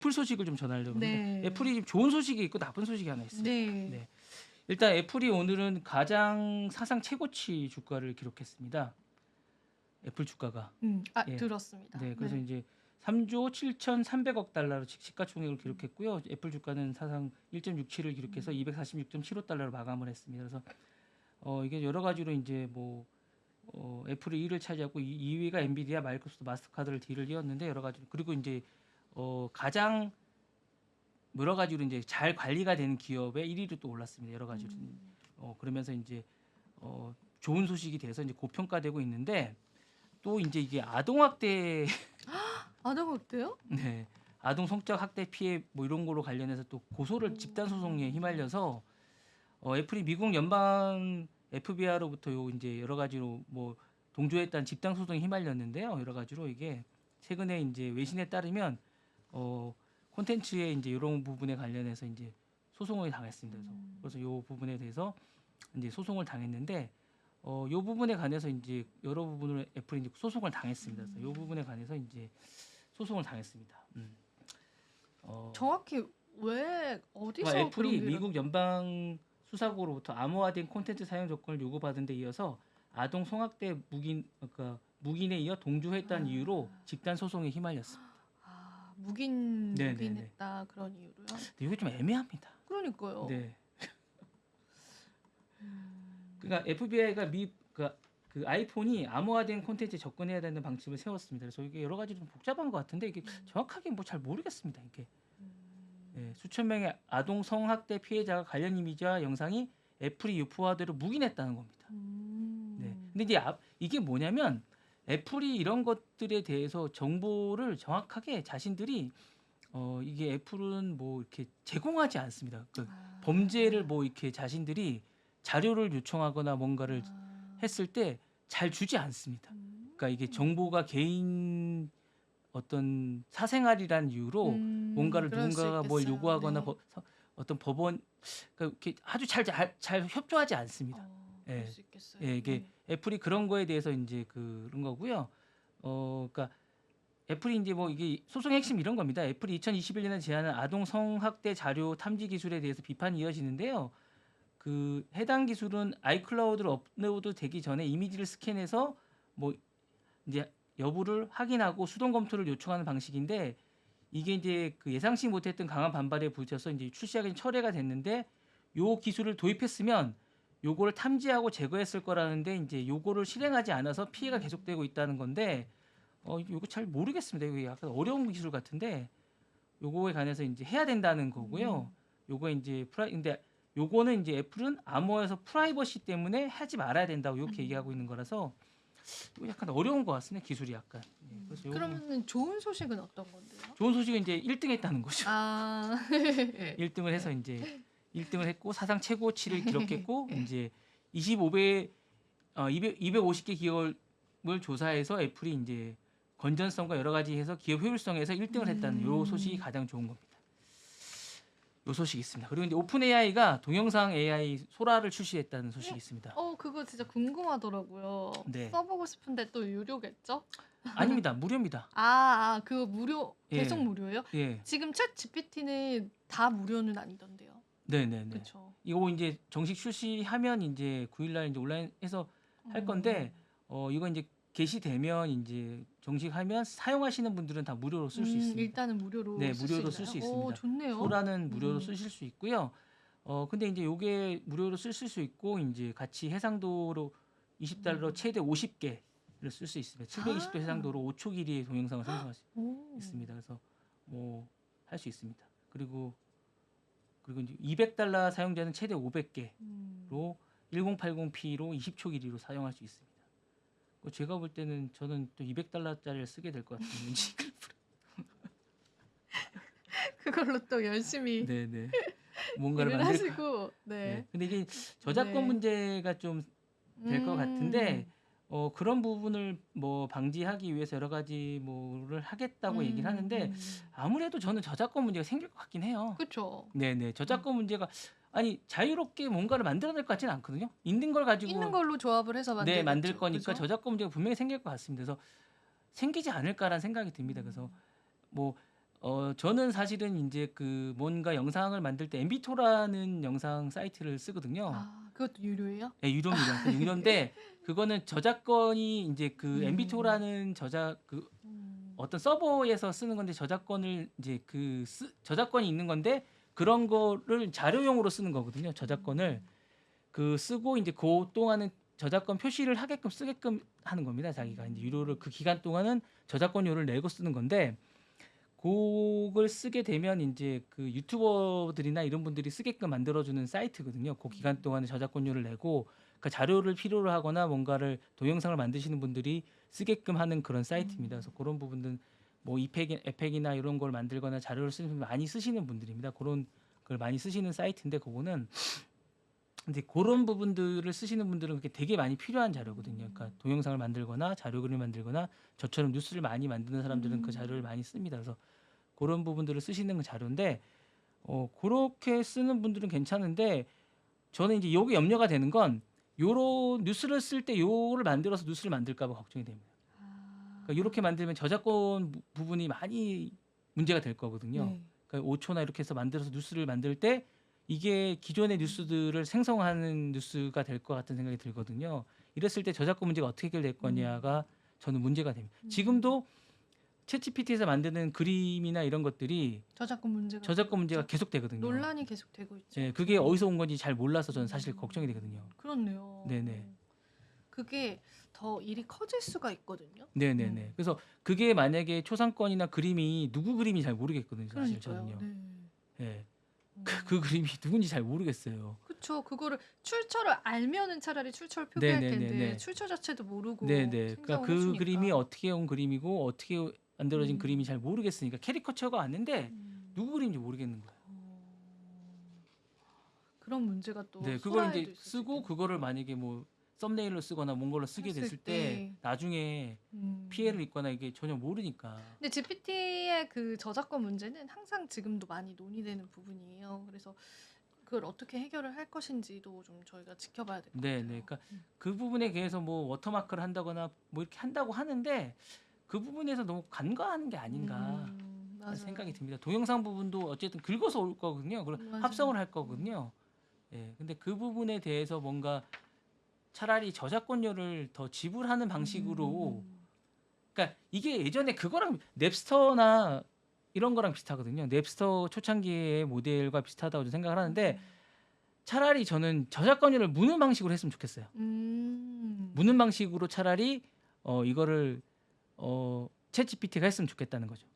애플 소식을 좀 전하려고 합니다. 네. 애플이 좀 좋은 소식이 있고 나쁜 소식이 하나 있습니다. 네. 네. 일단 애플이 오늘은 가장 사상 최고치 주가를 기록했습니다. 애플 주가가. 예. 들었습니다. 네. 그래서 네. 이제 3조 7,300억 달러로 시가총액을 기록했고요. 애플 주가는 사상 1.67을 기록해서 246.75달러로 마감을 했습니다. 그래서 이게 여러 가지로 이제 뭐 애플이 1위를 차지하고 2위가 엔비디아, 마이크로소프트, 마스터카드를 뒤를 이었는데 여러 가지로 그리고 이제 가장 여러 가지로 이제 잘 관리가 되는 기업의 1위로 또 올랐습니다. 여러 가지로 그러면서 이제 좋은 소식이 돼서 이제 고평가되고 있는데 또 이제 이게 아동학대 아동 어때요? 네. 아동 성적 학대 피해 뭐 이런 거로 관련해서 또 고소를 집단 소송에 휘말려서 애플이 미국 연방 FBI로부터 요 이제 여러 가지로 뭐 동조했다는 집단 소송에 휘말렸는데요. 여러 가지로 이게 최근에 이제 외신에 따르면 콘텐츠의 이제 이런 부분에 관련해서 이제 소송을 당했습니다. 그래서 요 부분에 대해서 이제 소송을 당했는데 요 부분에 관해서 이제 여러 부분을 애플이 이제 소송을 당했습니다. 그래서 요 부분에 관해서 이제 소송을 당했습니다. 정확히 왜 어디서 애플이 그런 게 미국 연방 수사국으로부터 암호화된 콘텐츠 사용 조건을 요구받은 데 이어서 아동 성학대 묵인에 이어 동조했다는 이유로 집단 소송에 휘말렸습니다. 묵인했다 그런 이유로요? 근데 이게 좀 애매합니다. 그러니까요. 네. 그러니까 FBI가 그 아이폰이 암호화된 콘텐츠에 접근해야 되는 방침을 세웠습니다. 그래서 이게 여러 가지로 좀 복잡한 것 같은데 이게 정확하게 뭐 잘 모르겠습니다. 이게 수천 명의 아동 성학대 피해자가 관련 이미지와 영상이 애플이 유포화되로 묵인했다는 겁니다. 네. 근데 이제 이게 뭐냐면 애플이 이런 것들에 대해서 정보를 정확하게 자신들이 이게 애플은 뭐 이렇게 제공하지 않습니다. 범죄를 뭐 이렇게 자신들이 자료를 요청하거나 뭔가를 했을 때 잘 주지 않습니다. 그러니까 이게 정보가 개인 어떤 사생활이라는 이유로 뭔가를 누군가가 뭘 요구하거나 네. 어떤 법원 그러니까 이렇게 아주 잘 협조하지 않습니다. 그럴 수 있겠어요. 예, 이게 애플이 그런 거에 대해서 이제 그런 거고요. 그러니까 애플이 이제 뭐 이게 소송의 핵심 이런 겁니다. 애플이 2021년에 제안한 아동 성학대 자료 탐지 기술에 대해서 비판이 이어지는데요. 그 해당 기술은 아이클라우드로 업로드 되기 전에 이미지를 스캔해서 뭐 이제 여부를 확인하고 수동 검토를 요청하는 방식인데 이게 이제 그 예상치 못했던 강한 반발에 부딪혀서 이제 출시하기 철회가 됐는데 요 기술을 도입했으면 요거를 탐지하고 제거했을 거라는데 이제 요거를 실행하지 않아서 피해가 계속되고 있다는 건데 요거 잘 모르겠습니다. 이거 약간 어려운 기술 같은데 요거에 관해서 이제 해야 된다는 거고요. 요거 이제 근데 요거는 이제 애플은 암호화에서 프라이버시 때문에 하지 말아야 된다고 이렇게 얘기하고 있는 거라서 이거 약간 어려운 것 같습니다. 기술이 약간. 그래서 그러면은 좋은 소식은 어떤 건데요? 좋은 소식은 이제 1등했다는 거죠. 1등을 해서 네. 이제 1등을 했고 사상 최고치를 기록했고 이제 250개 기업을 조사해서 애플이 이제 건전성과 여러 가지 해서 기업 효율성에서 1등을 했다는 요 소식이 가장 좋은 겁니다. 요 소식이 있습니다. 그리고 이제 오픈 AI가 동영상 AI 소라를 출시했다는 소식이 있습니다. 그거 진짜 궁금하더라고요. 네. 써보고 싶은데 또 유료겠죠? 아닙니다. 무료입니다. 그거 무료 계속 예. 무료예요? 예. 지금 챗 GPT는 다 무료는 아니던데요. 네네네. 그렇죠. 이거 이제 정식 출시하면 이제 9일날 이제 온라인에서 할 건데 이거 이제 게시되면 이제 정식하면 사용하시는 분들은 다 무료로 쓸 수 있습니다. 일단은 무료로 네, 쓸 무료로 수 쓸 수 있나요? 있습니다. 좋네요. 소라는 무료로 쓰실 수 있고요. 근데 이제 요게 무료로 쓰실 수 있고 이제 같이 해상도로 20달러 최대 50개를 쓸 수 있습니다. 720도 해상도로 5초 길이의 동영상을 생성할 수 있습니다. 그래서 뭐 할 수 있습니다. 그리고 이제 200달러 사용자는 최대 500개로 1080p로 20초 길이로 사용할 수 있습니다. 제가 볼 때는 저는 또 200달러짜리를 쓰게 될 것 같은데 그걸로 또 열심히 네네 뭔가를 일을 만들 하시고 네. 근데 이게 저작권 네. 문제가 좀 될 것 같은데 그런 부분을 뭐 방지하기 위해서 여러 가지 뭐를 하겠다고 얘기를 하는데 아무래도 저는 저작권 문제가 생길 것 같긴 해요. 그렇죠. 네네 저작권 문제가 아니 자유롭게 뭔가를 만들어낼 것 같지는 않거든요. 있는 걸 가지고 있는 걸로 조합을 해서 네 만들 만들겠죠. 거니까 그죠? 저작권 문제가 분명히 생길 것 같습니다. 그래서 생기지 않을까라는 생각이 듭니다. 그래서 뭐 저는 사실은 인제 그 뭔가 영상을 만들 때 엠비토라는 영상 사이트를 쓰거든요. 아 그것도 유료예요? 예, 유료입니다. 그 유료인데 그거는 저작권이 인제 그 음. 엠비토라는 그 음. 어떤 서버에서 쓰는 건데 저작권을 인제 저작권이 있는 건데 그런 거를 자료용으로 쓰는 거거든요, 저작권을. 음. 그 쓰고 인제 고 동안은 저작권 표시를 하게끔 쓰게끔 하는 겁니다. 자기가 인제 유료를 음. 그 기간 동안은 저작권료를 내고 쓰는 건데 곡을 쓰게 되면 인제 그 유튜버들이나 이런 분들이 쓰게끔 만들어 주는 사이트거든요. 고 기간 동안에 저작권료를 내고 그 자료를 필요로 하거나 뭔가를 동영상을 만드시는 분들이 쓰게끔 하는 그런 사이트입니다. 그래서 고런 부분들은 뭐 에펙이나 이런 걸 만들거나 자료를 쓰는 분 많이 쓰시는 분들입니다. 고런 걸 많이 쓰시는 사이트인데 그거는 근데 고런 부분들을 쓰시는 분들은 그게 되게 많이 필요한 자료거든요. 그러니까 동영상을 만들거나 자료글을 만들거나 저처럼 뉴스를 많이 만드는 사람들은 그 자료를 음. 많이 씁니다. 그래서 고런 부분들을 쓰시는 자료인데 고렇게 쓰는 분들은 괜찮은데 저는 인제 요게 염려가 되는 건 요런 뉴스를 쓸 때 요거를 만들어서 뉴스를 만들까 봐 걱정이 됩니다. 그러니까 요렇게 아. 만들면 저작권 부분이 많이 문제가 될 거거든요. 네. 그러니까 5 초나 이렇게 해서 만들어서 뉴스를 만들 때 이게 기존의 뉴스들을 생성하는 뉴스가 될 것 같은 생각이 들거든요. 이랬을 때 저작권 문제가 어떻게 해결될 음. 거냐가 저는 문제가 됩니다. 음. 지금도 챗GPT에서 만드는 그림이나 이런 것들이 저작권 문제가 되고 저작권 문제가 있죠. 계속되거든요. 논란이 계속되고 예, 있죠 그게 지금도. 어디서 온 건지 잘 몰라서 저는 사실 걱정이 되거든요. 그렇네요. 네네. 그게 더 일이 커질 수가 있거든요. 네네네. 그래서 그게 만약에 초상권이나 그림이 누구 그림인지 잘 모르겠거든요, 사실 그러니까요. 저는요. 네. 예. 어. 그 그림이 누군지 잘 모르겠어요. 그쵸. 그거를 출처를 알면은 차라리 출처를 표기할 텐데 네네네네. 출처 자체도 모르고 네네. 그러니까 생성을 그 그림이 해주니까. 어떻게 온 그림이고 어떻게 만들어진 그림이 음. 잘 모르겠으니까 캐리커처가 왔는데 음. 누구 그림인지 모르겠는 거예요. 어. 그런 문제가 또 네. 그걸 인제 소라에도 있을 수 쓰고 있겠네요. 그거를 만약에 뭐 썸네일로 쓰거나 뭔가로 쓰게 했을 됐을 때 때. 나중에 피해를 음. 입거나 이게 전혀 모르니까. 근데 GPT의 그 저작권 문제는 항상 지금도 많이 논의되는 부분이에요. 그래서 그걸 어떻게 해결을 할 것인지도 좀 저희가 지켜봐야 될 것 네네. 같아요. 그러니까 그 부분에 대해서 뭐 워터마크를 한다거나 뭐 이렇게 한다고 하는데 그 부분에서 너무 간과하는 게 아닌가 하는 생각이 맞아요. 듭니다. 동영상 부분도 어쨌든 긁어서 올 거거든요. 그리고 맞아요. 합성을 할 거거든요. 예. 근데 그 부분에 대해서 뭔가 차라리 저작권료를 더 지불하는 방식으로 음. 그러니까 이게 예전에 그거랑 냅스터나 이런 거랑 비슷하거든요. 냅스터 초창기의 모델과 비슷하다고 저는 생각을 하는데 차라리 저는 저작권료를 무는 방식으로 했으면 좋겠어요. 음. 무는 방식으로 차라리 이거를 챗GPT가 했으면 좋겠다는 거죠.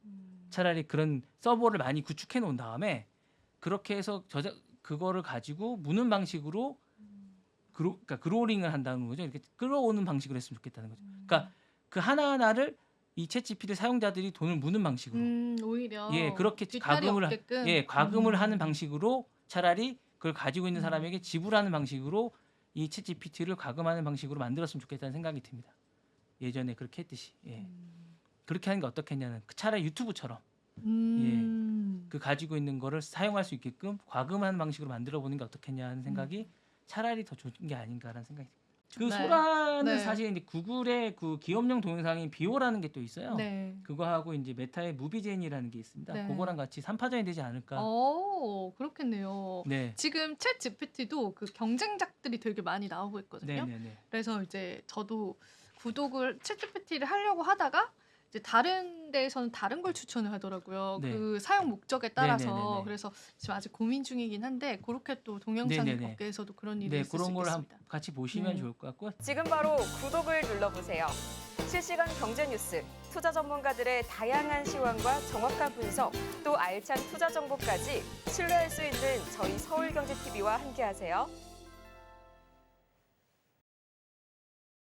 차라리 그런 서버를 많이 구축해 놓은 다음에 그렇게 해서 그거를 가지고 무는 방식으로 그러니까 그로링을 한다는 거죠. 이렇게 끌어오는 방식으로 했으면 좋겠다는 거죠. 그러니까 그 하나하나를 이 챗GPT 사용자들이 돈을 무는 방식으로 오히려 예, 그렇게 뒷다리 없게끔. 과금을 하는 방식으로 차라리 그걸 가지고 있는 사람에게 음. 지불하는 방식으로 이 챗GPT를 과금하는 방식으로 만들었으면 좋겠다는 생각이 듭니다. 예전에 그렇게 했듯이. 예. 그렇게 하는 게 어떻겠냐는 차라리 유튜브처럼 그 가지고 있는 거를 사용할 수 있게끔 과금하는 방식으로 만들어 보는 게 어떻겠냐 하는 생각이 차라리 더 좋은 게 아닌가라는 생각이 듭니다. 그 네. 소라는 네. 사실 이제 구글의 그 기업용 동영상인 비오라는 게 또 있어요. 네. 그거하고 이제 메타의 무비젠이라는 게 있습니다. 네. 그거랑 같이 3파전이 되지 않을까. 그렇겠네요. 네. 지금 챗 GPT도 그 경쟁작들이 되게 많이 나오고 있거든요. 네네네. 그래서 이제 저도 구독을 챗 GPT를 하려고 하다가 이제 다른 데에서는 다른 걸 추천을 하더라고요. 네. 그 사용 목적에 따라서. 네네네네. 그래서 지금 아직 고민 중이긴 한데 그렇게 또 동영상 네네네. 업계에서도 그런 일이 네, 있을 수 그런 걸 있겠습니다. 같이 보시면 네. 좋을 것 같고. 지금 바로 구독을 눌러보세요. 실시간 경제 뉴스, 투자 전문가들의 다양한 시황과 정확한 분석, 또 알찬 투자 정보까지 신뢰할 수 있는 저희 서울경제TV와 함께하세요.